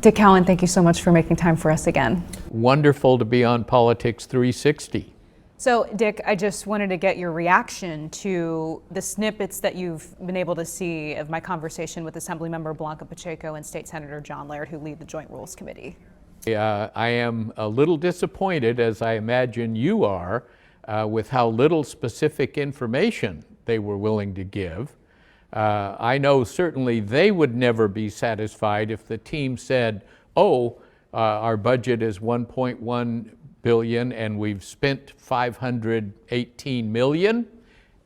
Dick Cowan, thank you so much for making time for us again. Wonderful to be on Politics 360. So, Dick, I just wanted to get your reaction to the snippets that you've been able to see of my conversation with Assemblymember Blanca Pacheco and State Senator John Laird, who lead the Joint Rules Committee. I am a little disappointed, as I imagine you are, with how little specific information they were willing to give. I know certainly they would never be satisfied if the team said, our budget is 1.1 billion and we've spent 518 million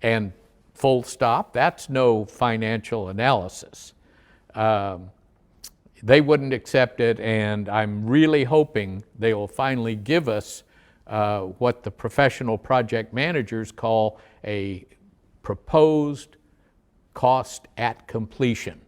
and full stop. That's no financial analysis. They wouldn't accept it, and I'm really hoping they will finally give us what the professional project managers call a proposed cost at completion.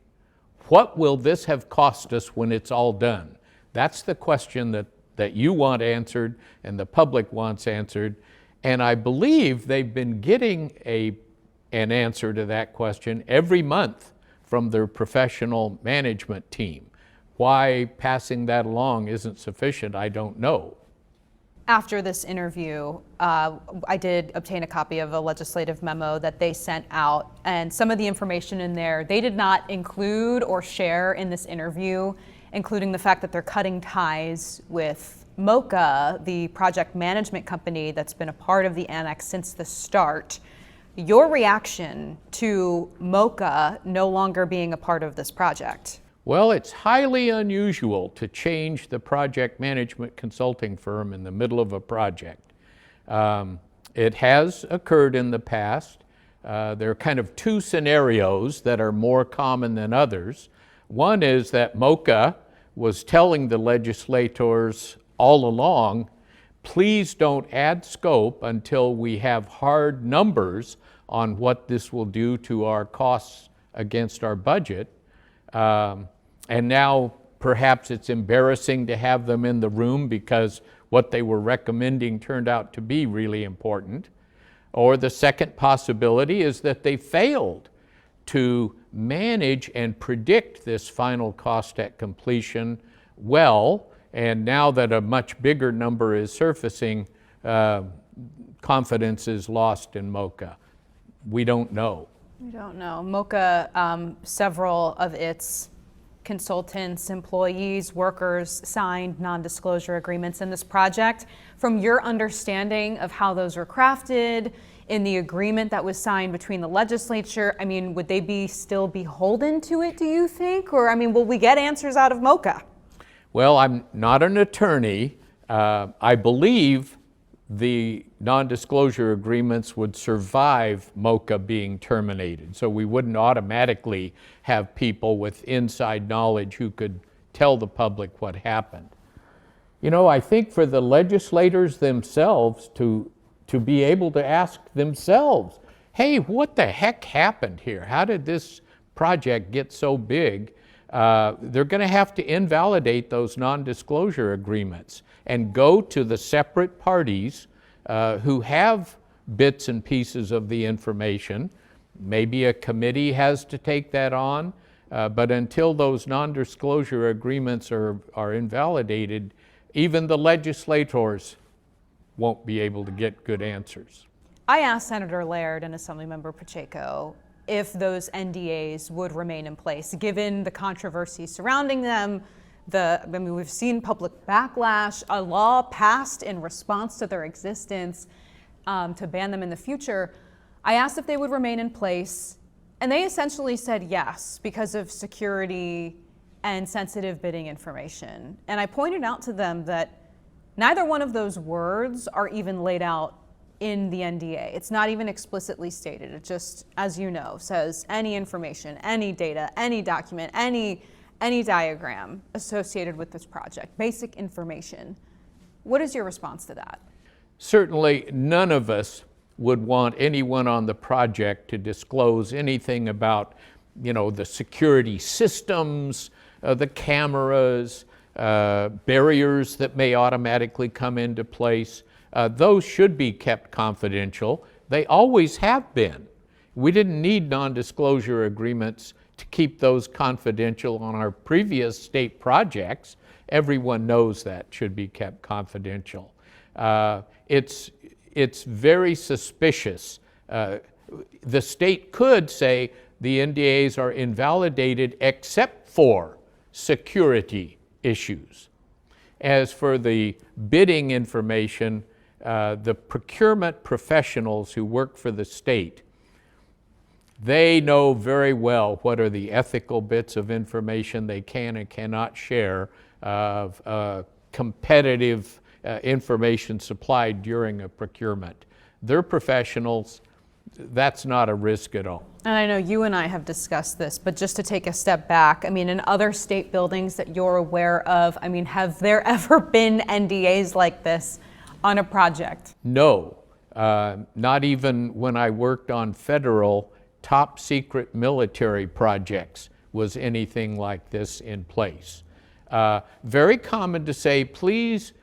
What will this have cost us when it's all done? That's the question that you want answered and the public wants answered. And I believe they've been getting an answer to that question every month from their professional management team. Why passing that along isn't sufficient, I don't know. After this interview, I did obtain a copy of a legislative memo that they sent out, and some of the information in there they did not include or share in this interview, including the fact that they're cutting ties with MOCA, the project management company that's been a part of the annex since the start. Your reaction to MOCA no longer being a part of this project? Well, it's highly unusual to change the project management consulting firm in the middle of a project. It has occurred in the past. There are kind of two scenarios that are more common than others. One is that MOCA was telling the legislators all along, please don't add scope until we have hard numbers on what this will do to our costs against our budget. And now perhaps it's embarrassing to have them in the room because what they were recommending turned out to be really important. Or the second possibility is that they failed to manage and predict this final cost at completion well, and now that a much bigger number is surfacing, confidence is lost in MOCA. We don't know. We don't know. MOCA, several of its consultants, employees, workers signed non-disclosure agreements in this project. From your understanding of how those were crafted, in the agreement that was signed between the legislature, I mean, would they still be beholden to it, do you think? Or, I mean, will we get answers out of MOCA? Well, I'm not an attorney. I believe the non-disclosure agreements would survive MOCA being terminated. So we wouldn't automatically have people with inside knowledge who could tell the public what happened. You know, I think for the legislators themselves to be able to ask themselves, hey, what the heck happened here? How did this project get so big? They're going to have to invalidate those non-disclosure agreements and go to the separate parties who have bits and pieces of the information. Maybe a committee has to take that on, but until those non-disclosure agreements are invalidated, even the legislators won't be able to get good answers. I asked Senator Laird and Assemblymember Pacheco if those NDAs would remain in place, given the controversy surrounding them. We've seen public backlash, a law passed in response to their existence to ban them in the future. I asked if they would remain in place, and they essentially said yes, because of security and sensitive bidding information. And I pointed out to them that neither one of those words are even laid out in the NDA. It's not even explicitly stated. It just, as you know, says any information, any data, any document, any diagram associated with this project, basic information. What is your response to that? Certainly none of us would want anyone on the project to disclose anything about, the security systems, the cameras, barriers that may automatically come into place. Those should be kept confidential. They always have been. We didn't need non-disclosure agreements to keep those confidential on our previous state projects. Everyone knows that should be kept confidential. It's very suspicious. The state could say the NDAs are invalidated except for security issues. As for the bidding information, the procurement professionals who work for the state, they know very well what are the ethical bits of information they can and cannot share of competitive information supplied during a procurement. They're professionals. That's not a risk at all. And I know you and I have discussed this, but just to take a step back, I mean, in other state buildings that you're aware of, I mean, have there ever been NDAs like this on a project? No, not even when I worked on federal top secret military projects was anything like this in place. Very common to say, please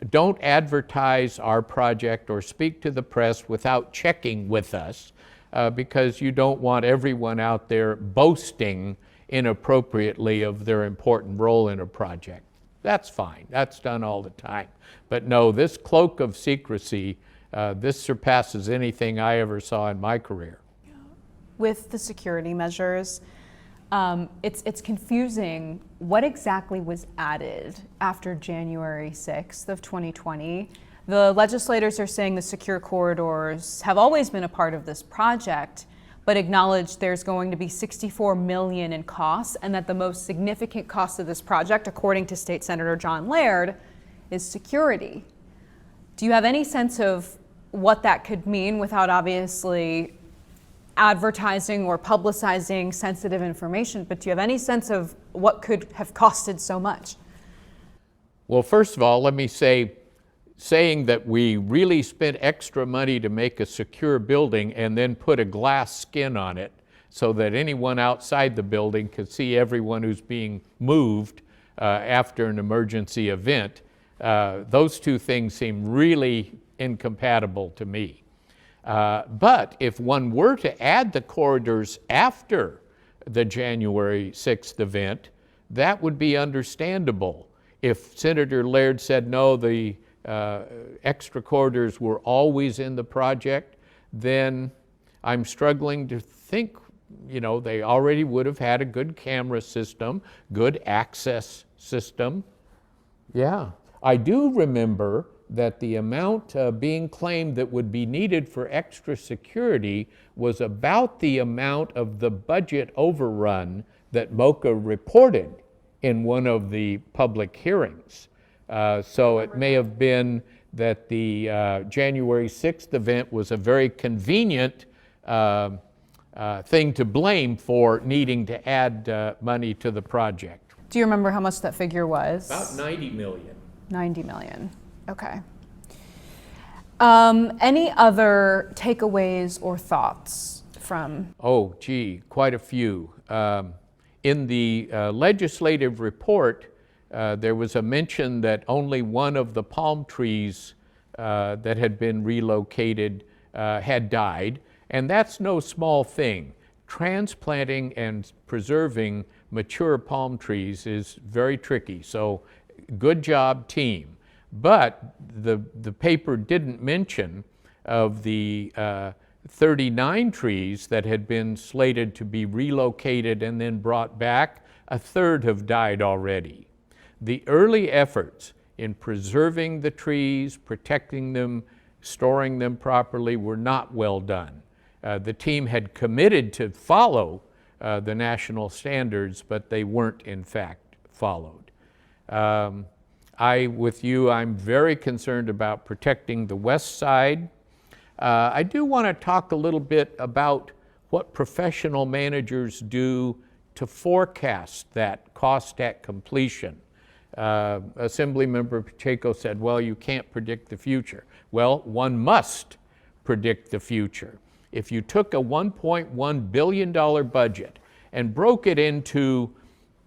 don't advertise our project or speak to the press without checking with us, because you don't want everyone out there boasting inappropriately of their important role in a project. That's fine, that's done all the time. But no, this cloak of secrecy, this surpasses anything I ever saw in my career. With the security measures, it's confusing what exactly was added after January 6th of 2020. The legislators are saying the secure corridors have always been a part of this project, but acknowledge there's going to be $64 million in costs, and that the most significant cost of this project, according to State Senator John Laird, is security. Do you have any sense of what that could mean without obviously advertising or publicizing sensitive information, but do you have any sense of what could have costed so much? Well, first of all, let me say, saying that we really spent extra money to make a secure building and then put a glass skin on it so that anyone outside the building could see everyone who's being moved after an emergency event, those two things seem really incompatible to me. But if one were to add the corridors after the January 6th event, that would be understandable. If Senator Laird said, no, the extra corridors were always in the project, then I'm struggling to think, you know, they already would have had a good camera system, good access system. Yeah, I do remember that the amount being claimed that would be needed for extra security was about the amount of the budget overrun that MOCA reported in one of the public hearings. So it may have been that the January 6th event was a very convenient thing to blame for needing to add money to the project. Do you remember how much that figure was? About 90 million. 90 million. Okay. Any other takeaways or thoughts from? Oh, gee, quite a few. In the legislative report, there was a mention that only one of the palm trees that had been relocated had died, and that's no small thing. Transplanting and preserving mature palm trees is very tricky, so good job, team. But the paper didn't mention of the 39 trees that had been slated to be relocated and then brought back. A third have died already. The early efforts in preserving the trees, protecting them, storing them properly were not well done. The team had committed to follow the national standards, but they weren't in fact followed. With you, I'm very concerned about protecting the west side. I do want to talk a little bit about what professional managers do to forecast that cost at completion. Assemblymember Pacheco said, well, you can't predict the future. Well, one must predict the future. If you took a $1.1 billion budget and broke it into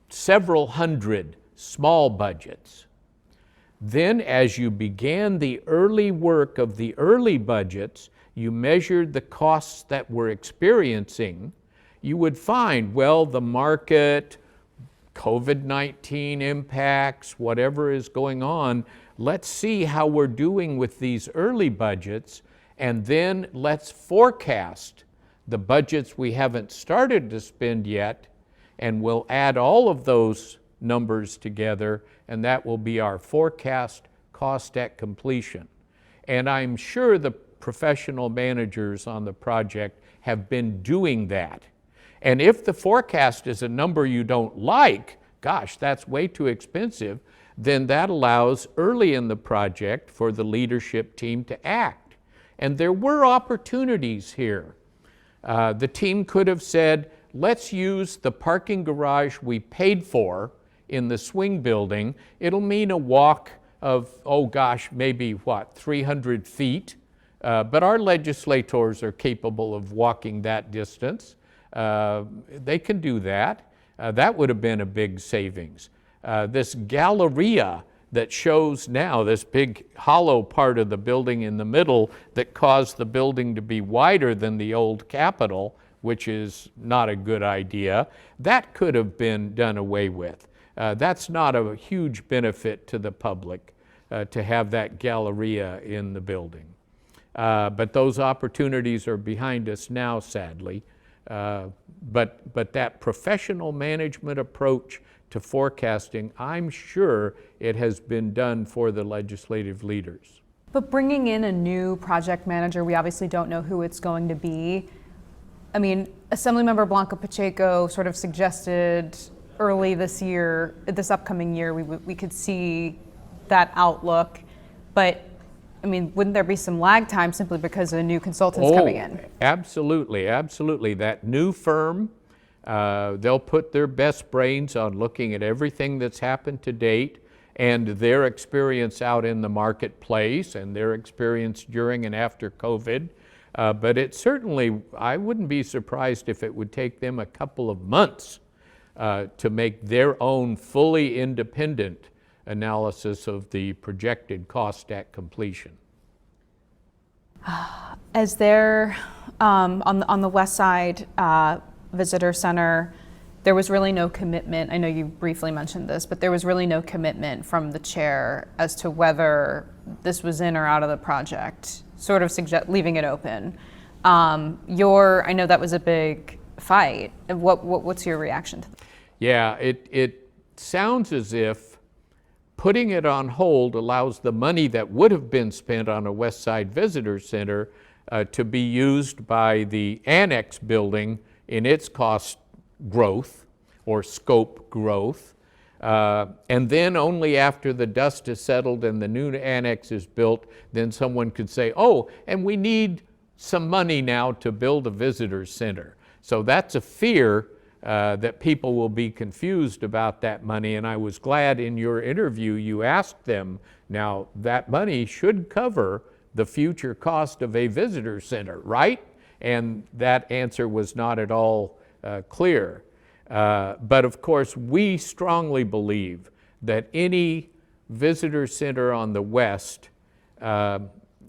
several hundred small budgets, then as you began the early work of the early budgets, you measured the costs that we're experiencing, you would find, well, the market, COVID-19 impacts, whatever is going on, let's see how we're doing with these early budgets, and then let's forecast the budgets we haven't started to spend yet, and we'll add all of those numbers together, and that will be our forecast cost at completion. And I'm sure the professional managers on the project have been doing that. And if the forecast is a number you don't like, gosh, that's way too expensive, then that allows early in the project for the leadership team to act. And there were opportunities here. The team could have said, let's use the parking garage we paid for in the swing building. It'll mean a walk of, oh gosh, maybe what, 300 feet? But our legislators are capable of walking that distance. They can do that. That would have been a big savings. This galleria that shows now, this big hollow part of the building in the middle that caused the building to be wider than the old Capitol, which is not a good idea, that could have been done away with. That's not a huge benefit to the public to have that galleria in the building. But those opportunities are behind us now, sadly. But that professional management approach to forecasting, I'm sure it has been done for the legislative leaders. But bringing in a new project manager, we obviously don't know who it's going to be. I mean, Assemblymember Blanca Pacheco sort of suggested early this year, this upcoming year, we could see that outlook. But I mean, wouldn't there be some lag time simply because a new consultant's coming in? Absolutely, absolutely. That new firm, they'll put their best brains on looking at everything that's happened to date and their experience out in the marketplace and their experience during and after COVID. But it certainly, I wouldn't be surprised if it would take them a couple of months to make their own fully independent analysis of the projected cost at completion. As there, on the West Side Visitor Center, there was really no commitment. I know you briefly mentioned this, but there was really no commitment from the chair as to whether this was in or out of the project, sort of leaving it open. I know that was a big fight. What's your reaction to that? Yeah, it sounds as if putting it on hold allows the money that would have been spent on a West Side Visitor Center to be used by the annex building in its cost growth or scope growth. And then only after the dust is settled and the new annex is built, then someone could say, oh, and we need some money now to build a visitor center. So that's a fear that people will be confused about that money, and I was glad in your interview you asked them, now that money should cover the future cost of a visitor center, right? And that answer was not at all clear. But of course, we strongly believe that any visitor center on the West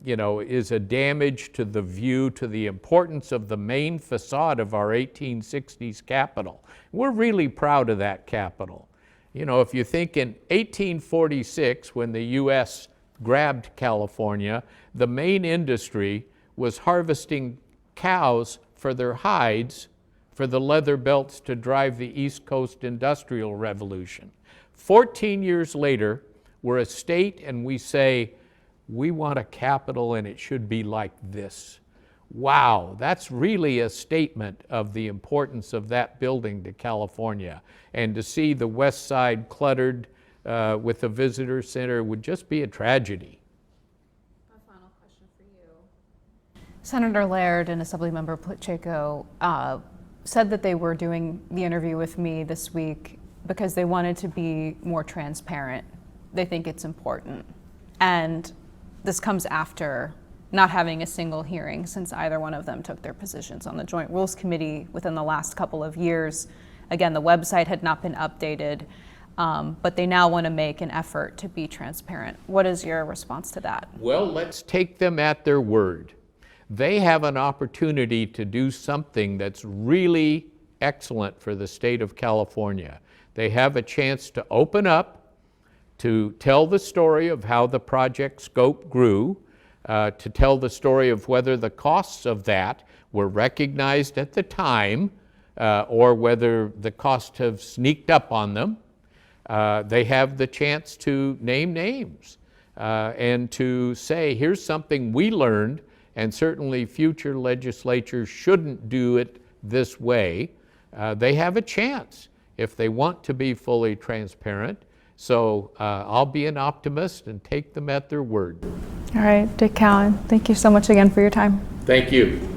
is a damage to the view, to the importance of the main facade of our 1860s Capitol. We're really proud of that Capitol. You know, if you think in 1846, when the U.S. grabbed California, the main industry was harvesting cows for their hides for the leather belts to drive the East Coast Industrial Revolution. 14 years later, we're a state and we say, we want a Capitol and it should be like this. Wow, that's really a statement of the importance of that building to California. And to see the West Side cluttered with a visitor center would just be a tragedy. A final question for you. Senator Laird and Assemblymember Pacheco said that they were doing the interview with me this week because they wanted to be more transparent. They think it's important. And this comes after not having a single hearing since either one of them took their positions on the Joint Rules Committee within the last couple of years. Again, the website had not been updated, but they now want to make an effort to be transparent. What is your response to that? Well, let's take them at their word. They have an opportunity to do something that's really excellent for the state of California. They have a chance to open up, to tell the story of how the project scope grew, to tell the story of whether the costs of that were recognized at the time or whether the costs have sneaked up on them. They have the chance to name names and to say, here's something we learned, and certainly future legislatures shouldn't do it this way. They have a chance if they want to be fully transparent. So I'll be an optimist and take them at their word. All right, Dick Cowan, thank you so much again for your time. Thank you.